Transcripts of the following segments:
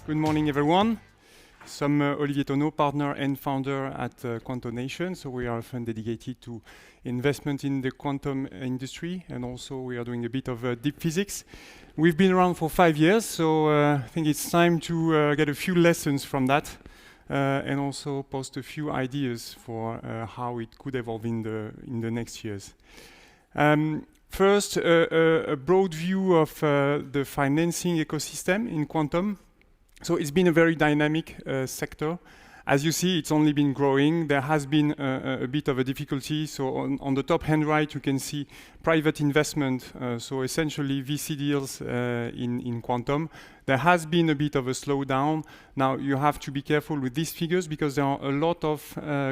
Good morning, everyone. So I'm Olivier Tonneau, partner and founder at Quantonation. So we are a fund dedicated to investment in the quantum industry, and also we are doing a bit of deep physics. We've been around for 5 years, so I think it's time to get a few lessons from that, and also post a few ideas for how it could evolve in the next years. First, a broad view of the financing ecosystem in quantum. So it's been a very dynamic sector. As you see, it's only been growing. There has been a bit of a difficulty. So on the top hand right, you can see private investment. So essentially VC deals in quantum. There has been a bit of a slowdown. Now you have to be careful with these figures because there are a lot of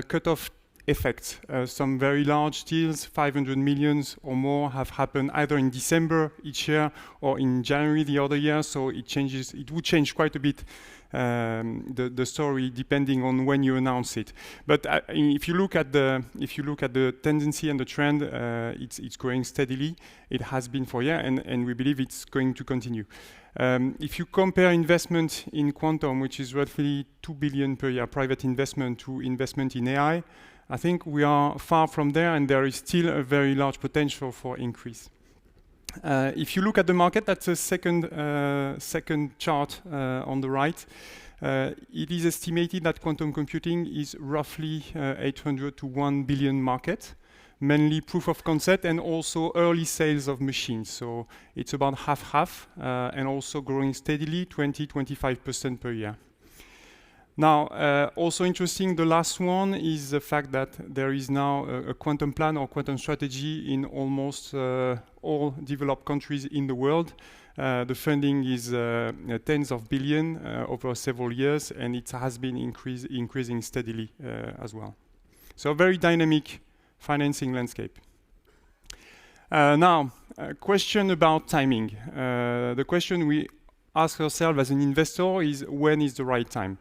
cutoff effects. Some very large deals, 500 millions or more, have happened either in December each year or in January the other year. So it changes. It would change quite a bit the story depending on when you announce it. But if you look at the tendency and the trend, it's growing steadily. It has been for a year, and we believe it's going to continue. If you compare investment in quantum, which is roughly 2 billion per year private investment, to investment in AI, I think we are far from there, and there is still a very large potential for increase. If you look at the market, that's a second chart on the right. It is estimated that quantum computing is roughly 800 to 1 billion market, mainly proof of concept and also early sales of machines. So it's about half-half, and also growing steadily, 20-25% per year. Now, also interesting, the last one is the fact that there is now a quantum plan or quantum strategy in almost all developed countries in the world. The funding is tens of billions over several years, and it has been increasing steadily as well. So a very dynamic financing landscape. Now, a question about timing. The question we ask ourselves as an investor is, when is the right time?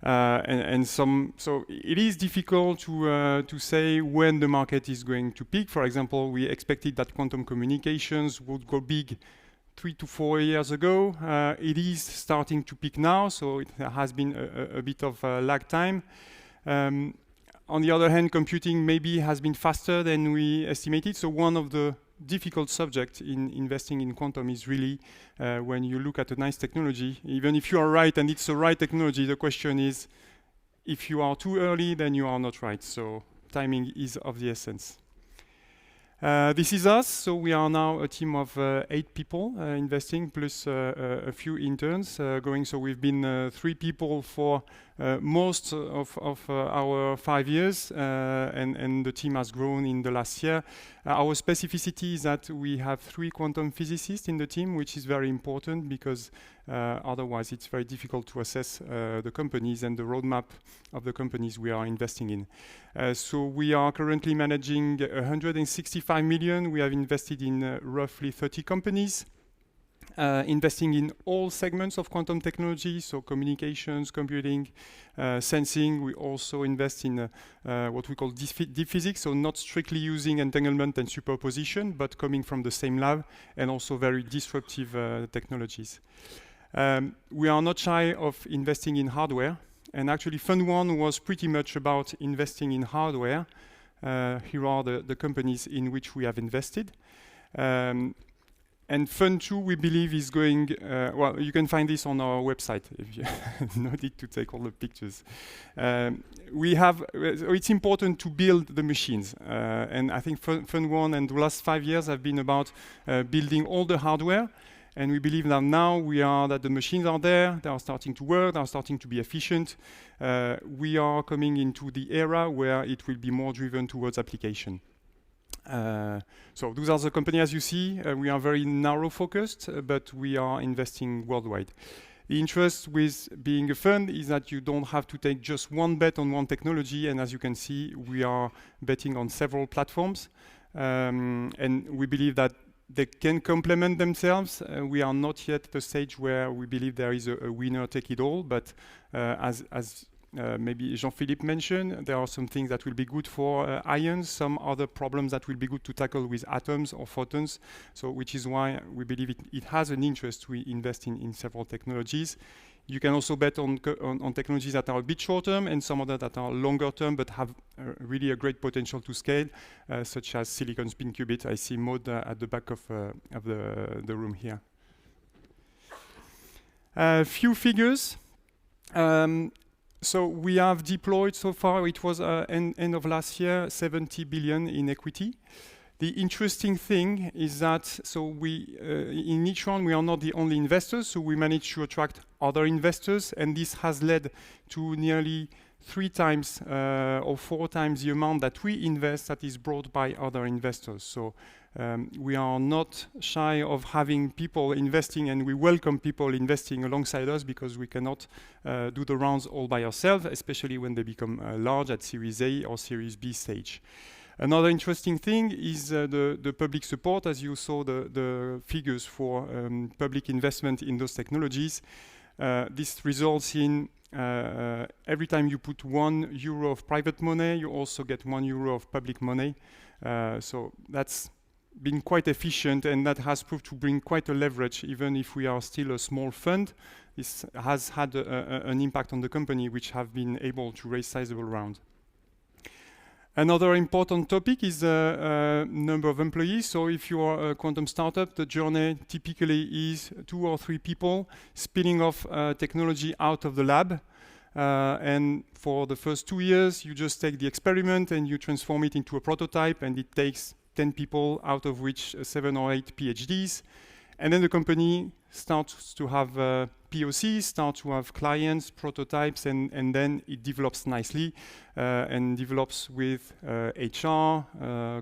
So it is difficult to say when the market is going to peak. For example, we expected that quantum communications would go big 3 to 4 years ago. It is starting to peak now, so it has been a bit of a lag time. On the other hand, computing maybe has been faster than we estimated. So one of the difficult subject in investing in quantum is really when you look at a nice technology, even if you are right and it's the right technology, the question is, if you are too early, then you are not right. So timing is of the essence. This is us. So we are now a team of 8 people investing, plus a few interns going. So we've been 3 people for most of our 5 years, and the team has grown in the last year. Our specificity is that we have 3 quantum physicists in the team, which is very important because otherwise it's very difficult to assess the companies and the roadmap of the companies we are investing in. So we are currently managing 165 million. We have invested in roughly 30 companies. Investing in all segments of quantum technology, so communications, computing, sensing. We also invest in what we call deep physics, so not strictly using entanglement and superposition, but coming from the same lab, and also very disruptive technologies. We are not shy of investing in hardware, and actually Fund 1 was pretty much about investing in hardware. Here are the companies in which we have invested. And Fund 2, we believe, is going, well, you can find this on our website if you no need to take all the pictures. It's important to build the machines. And I think Fund 1 and the last 5 years have been about building all the hardware. And we believe that now that the machines are there, they are starting to work, they are starting to be efficient. We are coming into the era where it will be more driven towards application. So those are the companies, as you see. We are very narrow focused, but we are investing worldwide. The interest with being a fund is that you don't have to take just one bet on one technology, and as you can see, we are betting on several platforms, and we believe that they can complement themselves. We are not yet at the stage where we believe there is a winner take it all, but as maybe Jean-Philippe mentioned, there are some things that will be good for ions, some other problems that will be good to tackle with atoms or photons. So which is why we believe it has an interest. We invest in several technologies. You can also bet on technologies that are a bit short term and some other that are longer term but have really a great potential to scale, such as silicon spin qubit. I see Maud at the back of the room here. A few figures. So we have deployed so far, it was end of last year, 70 billion in equity. The interesting thing is that, so we, in each round, we are not the only investors, so we managed to attract other investors, and this has led to nearly 3 times or 4 times the amount that we invest that is brought by other investors. So we are not shy of having people investing, and we welcome people investing alongside us because we cannot do the rounds all by ourselves, especially when they become large at Series A or Series B stage. Another interesting thing is the public support. As you saw the figures for public investment in those technologies, this results in every time you put €1 of private money, you also get €1 of public money. So that's been quite efficient, and that has proved to bring quite a leverage, even if we are still a small fund. This has had an impact on the company, which have been able to raise sizable rounds. Another important topic is the number of employees. So if you are a quantum startup, the journey typically is 2 or 3 people spinning off technology out of the lab. And for the first 2 years, you just take the experiment and you transform it into a prototype, and it takes 10 people, out of which 7 or 8 PhDs. And then the company starts to have POCs, starts to have clients, prototypes, and then it develops nicely and develops with HR,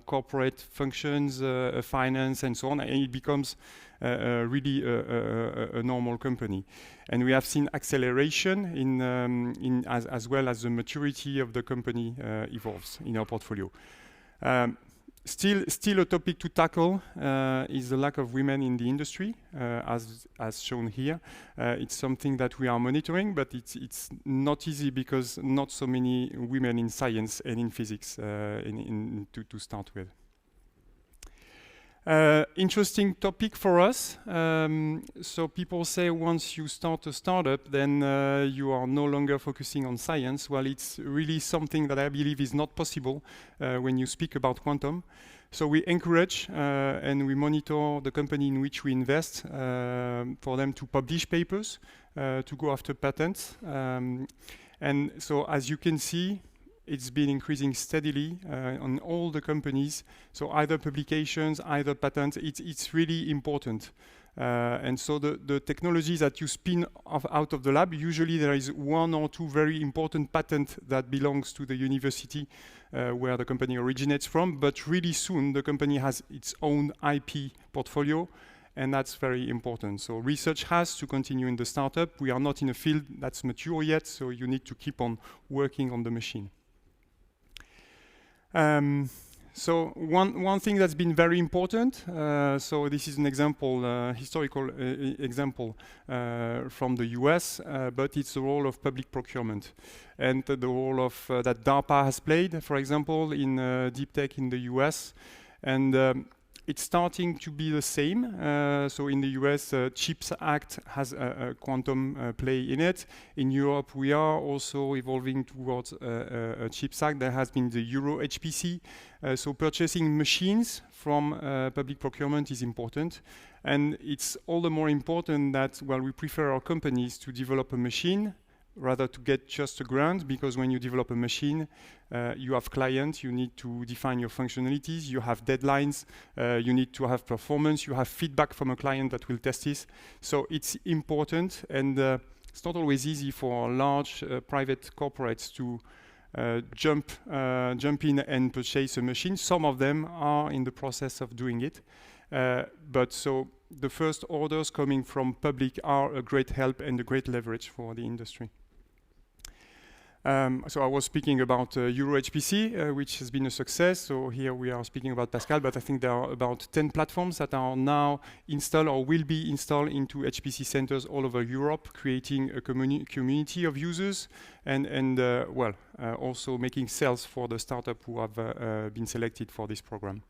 corporate functions, finance, and so on. And it becomes really a normal company. And we have seen acceleration in as well as the maturity of the company evolves in our portfolio. Still a topic to tackle is the lack of women in the industry, as shown here. It's something that we are monitoring, but it's not easy because not so many women in science and in physics to start with. Interesting topic for us. So people say once you start a startup, then you are no longer focusing on science. Well, it's really something that I believe is not possible when you speak about quantum. So we encourage and we monitor the company in which we invest for them to publish papers, to go after patents. And so as you can see, it's been increasing steadily on all the companies. So either publications, either patents, it's really important. And so the technologies that you spin off out of the lab, usually there is 1 or 2 very important patents that belongs to the university where the company originates from. But really soon, the company has its own IP portfolio, and that's very important. So research has to continue in the startup. We are not in a field that's mature yet, so you need to keep on working on the machine. So one thing that's been very important, so this is an example, historical example from the US, but it's the role of public procurement and the role of that DARPA has played, for example, in deep tech in the US. And it's starting to be the same. So in the US, CHIPS Act has a quantum play in it. In Europe, we are also evolving towards a CHIPS Act. There has been the Euro HPC. So purchasing machines from public procurement is important. And it's all the more important that, well, we prefer our companies to develop a machine rather to get just a grant, because when you develop a machine, you have clients, you need to define your functionalities, you have deadlines, you need to have performance, you have feedback from a client that will test this. So it's important, and it's not always easy for large private corporates to jump in and purchase a machine. Some of them are in the process of doing it. But so the first orders coming from public are a great help and a great leverage for the industry. So I was speaking about Euro HPC, which has been a success. So here we are speaking about Pascal, but I think there are about 10 platforms that are now installed or will be installed into HPC centers all over Europe, creating a community of users and also making sales for the startup who have been selected for this program.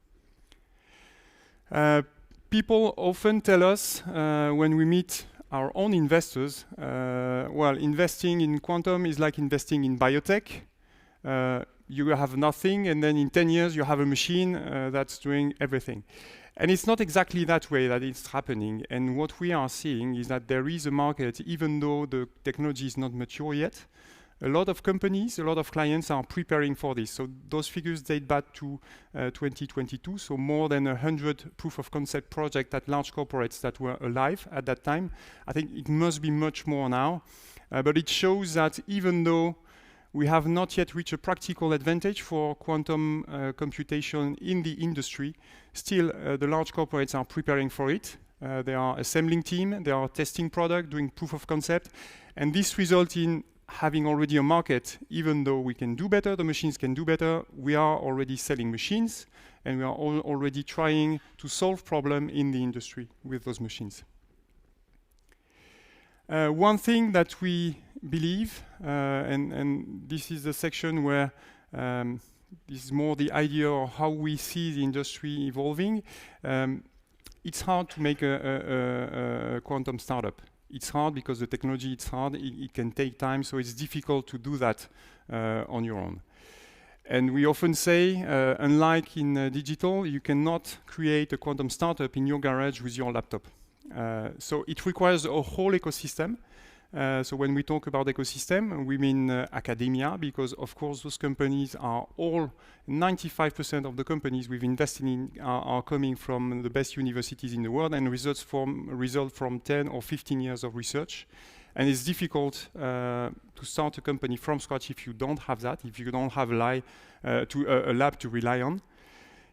People often tell us when we meet our own investors, well, investing in quantum is like investing in biotech. You have nothing, and then in 10 years you have a machine that's doing everything. And it's not exactly that way that it's happening. And what we are seeing is that there is a market, even though the technology is not mature yet. A lot of companies, a lot of clients are preparing for this. So those figures date back to 2022. So more than 100 proof of concept projects at large corporates that were alive at that time. I think it must be much more now. But it shows that even though we have not yet reached a practical advantage for quantum computation in the industry, still the large corporates are preparing for it. They are assembling team, they are testing product, doing proof of concept. And this results in having already a market. Even though we can do better, the machines can do better, we are already selling machines, and we are already trying to solve problems in the industry with those machines. One thing that we believe, and this is the section where this is more the idea of how we see the industry evolving. It's hard to make a quantum startup. It's hard because the technology is hard, it can take time, so it's difficult to do that on your own. And we often say, unlike in digital, you cannot create a quantum startup in your garage with your laptop. So it requires a whole ecosystem. So when we talk about ecosystem, we mean academia, because of course those companies are all, 95% of the companies we've invested in are coming from the best universities in the world and result from 10 or 15 years of research. And it's difficult to start a company from scratch if you don't have that, if you don't have a lab to rely on.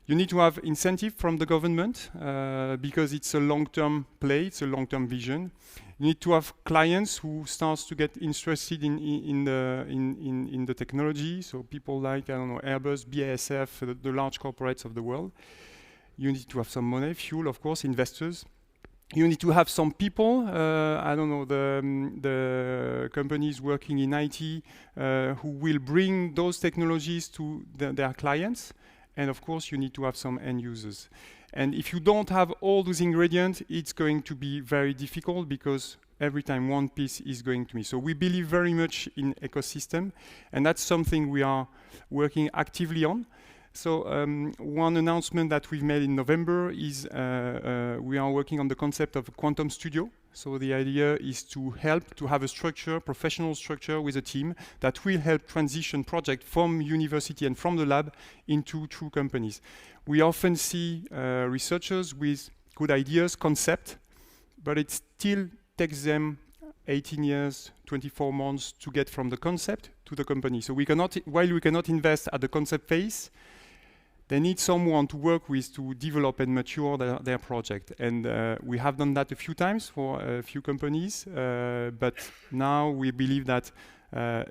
You need to have incentive from the government because it's a long-term play, it's a long-term vision. You need to have clients who starts to get interested in the technology. So people like, I don't know, Airbus, BASF, the large corporates of the world. You need to have some money, fuel, of course, investors. You need to have some people, I don't know, the companies working in IT who will bring those technologies to their clients. And of course, you need to have some end users. And if you don't have all those ingredients, it's going to be very difficult because every time one piece is going to miss. So we believe very much in ecosystem, and that's something we are working actively on. So one announcement that we've made in November is we are working on the concept of a quantum studio. So the idea is to help to have a structure, professional structure with a team that will help transition project from university and from the lab into true companies. We often see researchers with good ideas, concept, but it still takes them 18 years, 24 months to get from the concept to the company. So we cannot, while we cannot invest at the concept phase, they need someone to work with to develop and mature their project. And we have done that a few times for a few companies, but now we believe that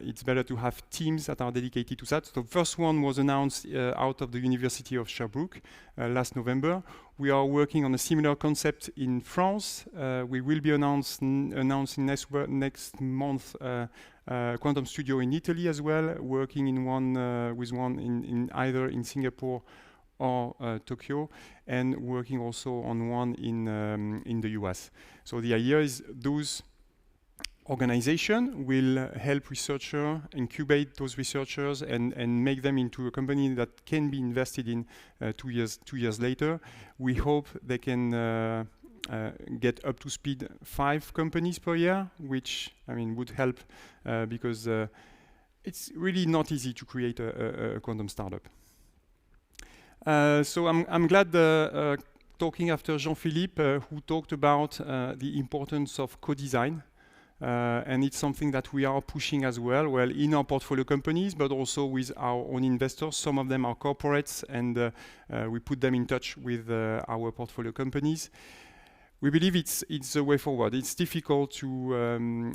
it's better to have teams that are dedicated to that. So the first one was announced out of the University of Sherbrooke last November. We are working on a similar concept in France. We will be announcing next month Quantum Studio in Italy as well, working in with one in either in Singapore or Tokyo, and working also on one in the US. So the idea is those organization will help researchers, incubate those researchers, and make them into a company that can be invested in 2 years later. We hope they can get up to speed 5 companies per year, which I mean would help because it's really not easy to create a quantum startup. So I'm glad talking after Jean-Philippe, who talked about the importance of co-design. And it's something that we are pushing as well in our portfolio companies, but also with our own investors. Some of them are corporates, and we put them in touch with our portfolio companies. We believe it's a way forward. It's difficult to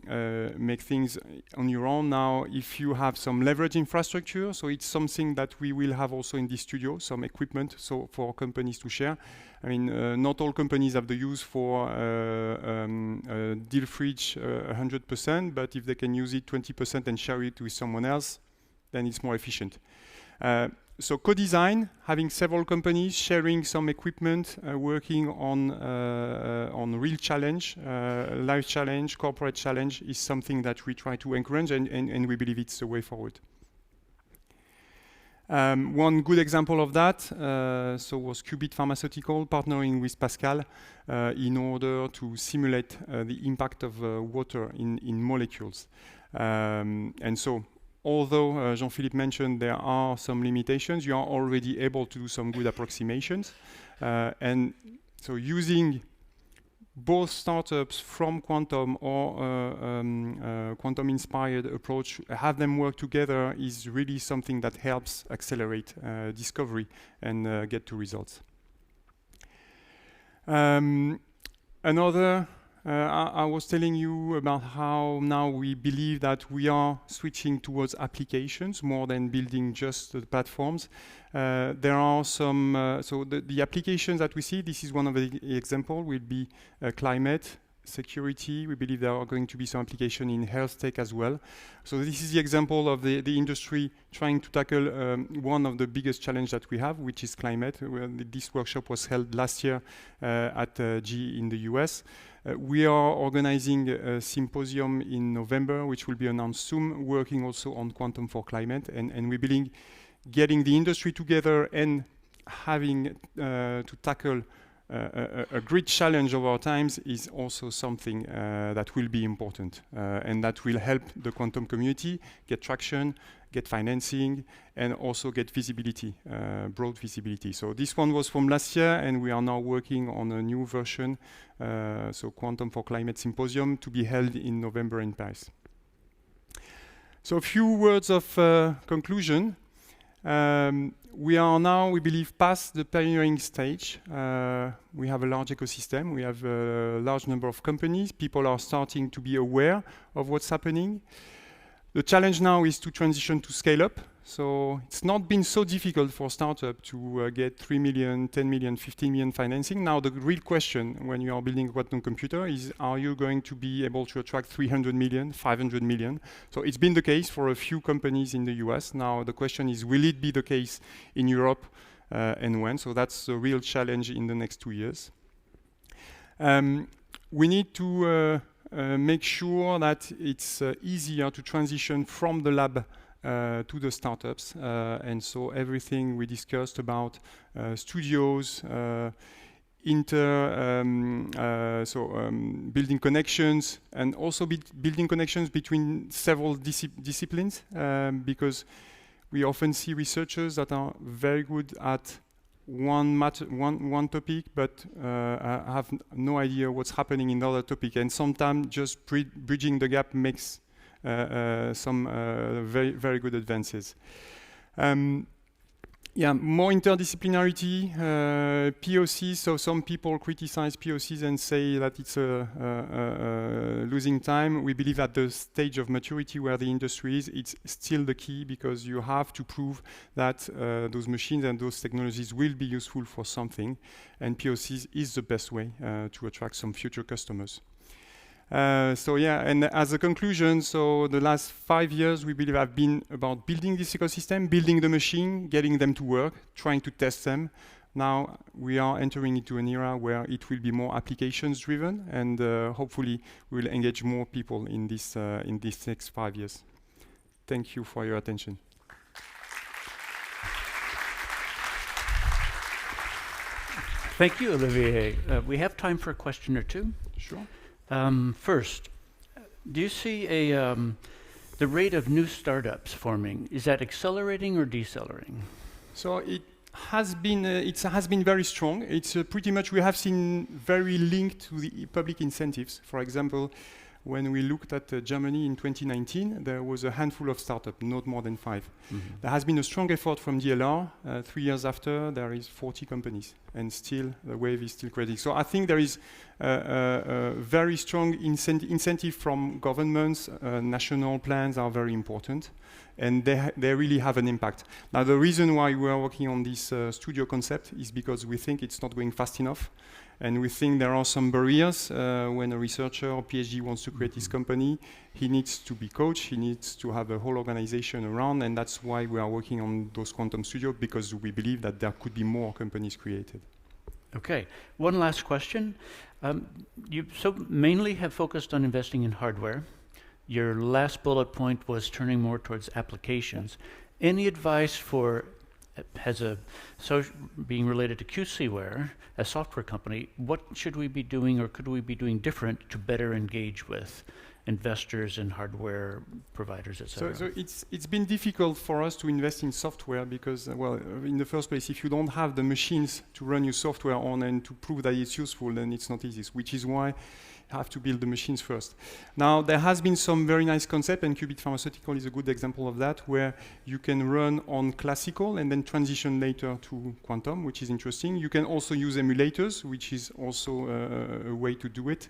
make things on your own now if you have some leverage infrastructure. So it's something that we will have also in this studio, some equipment so for companies to share. I mean, not all companies have the use for deal fridge 100%, but if they can use it 20% and share it with someone else, then it's more efficient. So co-design, having several companies sharing some equipment, working on real challenge, life challenge, corporate challenge is something that we try to encourage, and we believe it's the way forward. One good example of that was Q2B24 Pharmaceutical partnering with Pascal in order to simulate the impact of water in molecules. And so, although Jean-Philippe mentioned there are some limitations, you are already able to do some good approximations. And so using both startups from Quantum or Quantum-inspired approach, have them work together is really something that helps accelerate discovery and get to results. I was telling you about how now we believe that we are switching towards applications more than building just the platforms. There are some, so the applications that we see, this is one of the examples, will be climate, security. We believe there are going to be some application in health tech as well. So this is the example of the industry trying to tackle one of the biggest challenges that we have, which is climate. This workshop was held last year at GE in the US. We are organizing a symposium in November, which will be announced soon, working also on quantum for climate. And we believe getting the industry together and having to tackle a great challenge of our times is also something that will be important and that will help the quantum community get traction, get financing, and also get visibility, broad visibility. So this one was from last year, and we are now working on a new version, so Quantum for Climate Symposium, to be held in November in Paris. So a few words of conclusion. We are now, we believe, past the pioneering stage. We have a large ecosystem. We have a large number of companies. People are starting to be aware of what's happening. The challenge now is to transition to scale up. So it's not been so difficult for startup to get 3 million, 10 million, 15 million financing. Now the real question when you are building a quantum computer is, are you going to be able to attract 300 million, 500 million? So it's been the case for a few companies in the US. Now the question is, will it be the case in Europe and when? So that's the real challenge in the next 2 years. We need to make sure that it's easier to transition from the lab to the startups. And so everything we discussed about studios, building connections, and also building connections between several disciplines, because we often see researchers that are very good at one topic, but have no idea what's happening in the other topic. And sometimes just bridging the gap makes some very, very good advances. More interdisciplinarity, POCs. So some people criticize POCs and say that it's losing time. We believe at the stage of maturity where the industry is, it's still the key, because you have to prove that those machines and those technologies will be useful for something. And POCs is the best way to attract some future customers. And as a conclusion, so the last 5 years we believe have been about building this ecosystem, building the machine, getting them to work, trying to test them. Now we are entering into an era where it will be more applications driven, and hopefully we will engage more people in this next 5 years. Thank you for your attention. Thank you, Olivier. We have time for a question or two. Sure. First, do you see the rate of new startups forming? Is that accelerating or decelerating? So it has been very strong. It's pretty much, we have seen very linked to the public incentives. For example, when we looked at Germany in 2019, there was a handful of startups, not more than 5. Mm-hmm. There has been a strong effort from DLR. 3 years after, there is 40 companies, and still the wave is still creating. So I think there is a very strong incentive from governments. National plans are very important, and they really have an impact. Now, the reason why we are working on this studio concept is because we think it's not going fast enough. And we think there are some barriers when a researcher or PhD wants to create his company. He needs to be coached, he needs to have a whole organization around, and that's why we are working on those quantum studios, because we believe that there could be more companies created. Okay, one last question. You so mainly have focused on investing in hardware. Your last bullet point was turning more towards applications. Any advice for, being related to QCware, a software company, what should we be doing or could we be doing different to better engage with investors and hardware providers, et cetera? So it's been difficult for us to invest in software because, well, in the first place, if you don't have the machines to run your software on and to prove that it's useful, then it's not easy, which is why you have to build the machines first. Now, there has been some very nice concept, and Qubit Pharmaceutical is a good example of that, where you can run on classical and then transition later to quantum, which is interesting. You can also use emulators, which is also a way to do it.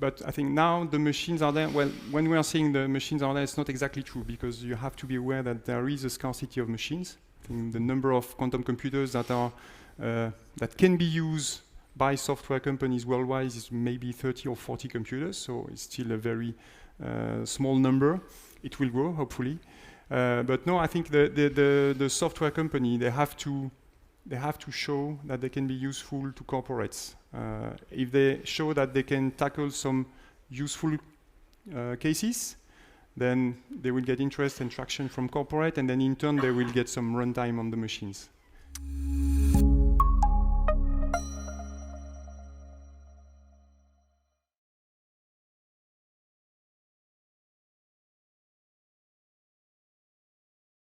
But I think now the machines are there. Well, when we are saying the machines are there, it's not exactly true, because you have to be aware that there is a scarcity of machines. I think the number of quantum computers that are that can be used by software companies worldwide is maybe 30 or 40 computers, so it's still a very small number. It will grow, hopefully. But no, I think the software company, they have to show that they can be useful to corporates. If they show that they can tackle some useful cases, then they will get interest and traction from corporate, and then in turn they will get some runtime on the machines.